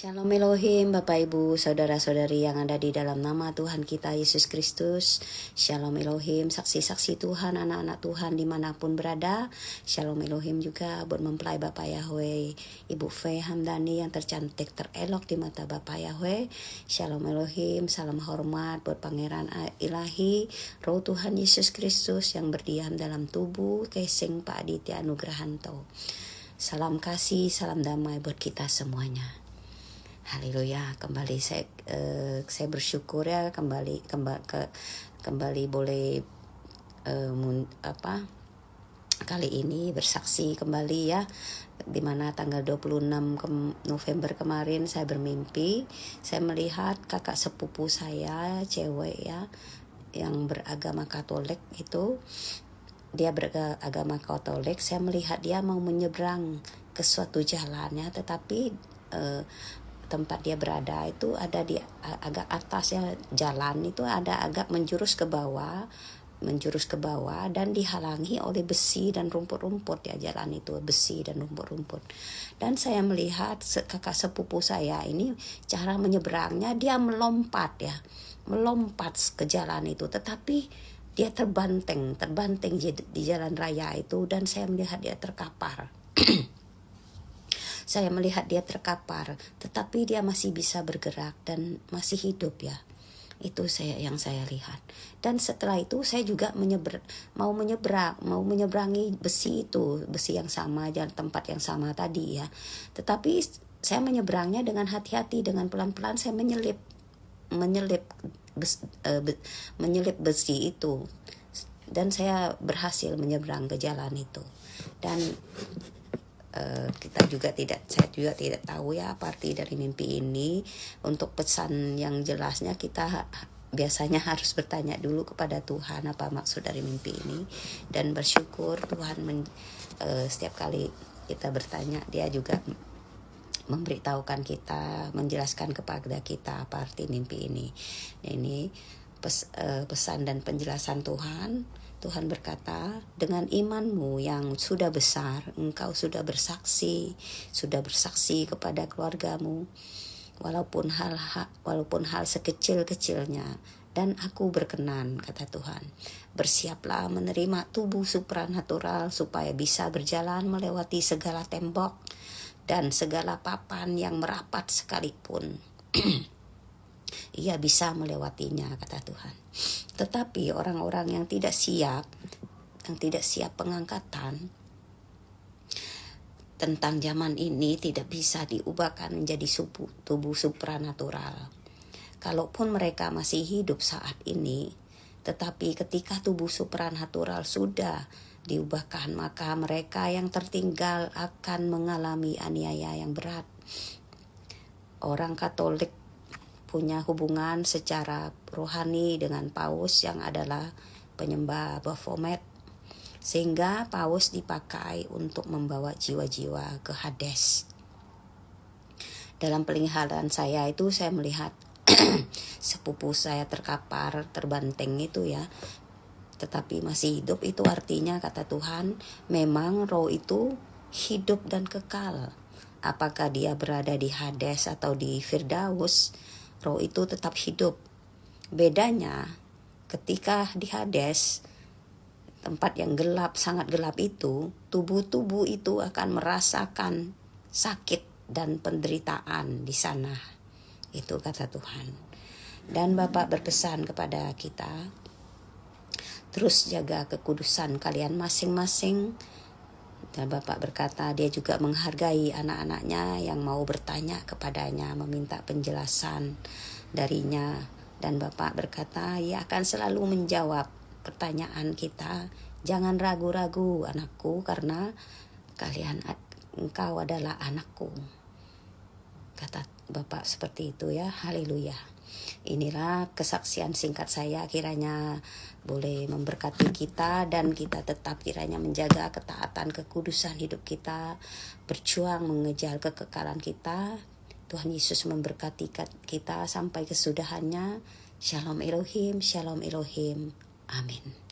Shalom Elohim, Bapak Ibu, Saudara-saudari yang ada di dalam nama Tuhan kita Yesus Kristus. Shalom Elohim, saksi-saksi Tuhan, anak-anak Tuhan dimanapun berada. Shalom Elohim juga buat mempelai Bapak Yahweh, Ibu Faye Hamdani yang tercantik terelok di mata Bapak Yahweh. Shalom Elohim, salam hormat buat Pangeran Ilahi, Roh Tuhan Yesus Kristus yang berdiam dalam tubuh Kesing Pak Aditya Nugrahanto. Salam kasih, salam damai buat kita semuanya. Haleluya, kembali saya bersyukur ya kembali boleh kali ini bersaksi kembali ya, dimana tanggal 26 November kemarin saya bermimpi, saya melihat kakak sepupu saya cewek ya yang beragama Katolik itu, dia beragama Katolik. Saya melihat dia mau menyeberang ke suatu jalannya, tetapi tempat dia berada itu ada di agak atasnya jalan, itu ada agak menjurus ke bawah dan dihalangi oleh besi dan rumput-rumput ya, jalan itu besi dan rumput-rumput. Dan saya melihat kakak sepupu saya ini cara menyeberangnya, dia melompat ke jalan itu, tetapi dia terbanteng di jalan raya itu, dan saya melihat dia terkapar. Saya melihat dia terkapar, tetapi dia masih bisa bergerak dan masih hidup ya. Itu yang saya lihat. Dan setelah itu saya juga mau menyeberangi besi itu, besi yang sama, jalan tempat yang sama tadi ya. Tetapi saya menyeberangnya dengan hati-hati, dengan pelan-pelan saya menyelip besi itu. Dan saya berhasil menyeberang ke jalan itu. Dan saya juga tidak tahu ya apa arti dari mimpi ini. Untuk pesan yang jelasnya kita biasanya harus bertanya dulu kepada Tuhan apa maksud dari mimpi ini, dan bersyukur Tuhan setiap kali kita bertanya dia juga memberitahukan kita, menjelaskan kepada kita apa arti mimpi ini. Ini pesan dan penjelasan Tuhan. Tuhan berkata, dengan imanmu yang sudah besar, engkau sudah bersaksi kepada keluargamu, walaupun hal sekecil-kecilnya, dan aku berkenan, kata Tuhan. Bersiaplah menerima tubuh supranatural supaya bisa berjalan melewati segala tembok dan segala papan yang merapat sekalipun. Ia bisa melewatinya, kata Tuhan. Tetapi orang-orang yang tidak siap pengangkatan tentang zaman ini tidak bisa diubahkan menjadi tubuh supranatural. Kalaupun mereka masih hidup saat ini, tetapi ketika tubuh supranatural sudah diubahkan, maka mereka yang tertinggal akan mengalami aniaya yang berat. Orang Katolik punya hubungan secara rohani dengan Paus yang adalah penyembah Baphomet, sehingga Paus dipakai untuk membawa jiwa-jiwa ke Hades. Dalam penglihatan saya itu saya melihat sepupu saya terkapar, terbanteng itu ya, tetapi masih hidup. Itu artinya, kata Tuhan, memang roh itu hidup dan kekal. Apakah dia berada di Hades atau di Firdaus, roh itu tetap hidup. Bedanya ketika di Hades, tempat yang gelap, sangat gelap itu, tubuh-tubuh itu akan merasakan sakit dan penderitaan di sana. Itu kata Tuhan. Dan Bapak berpesan kepada kita, terus jaga kekudusan kalian masing-masing. Dan Bapak berkata dia juga menghargai anak-anaknya yang mau bertanya kepadanya, meminta penjelasan darinya. Dan Bapak berkata ia akan selalu menjawab pertanyaan kita. Jangan ragu-ragu anakku, karena engkau adalah anakku. Kata Bapak seperti itu ya. Haleluya. Inilah kesaksian singkat saya, kiranya boleh memberkati kita, dan kita tetap kiranya menjaga ketaatan kekudusan hidup kita, berjuang mengejar kekekalan kita. Tuhan Yesus memberkati kita sampai kesudahannya. Shalom Elohim, Shalom Elohim. Amin.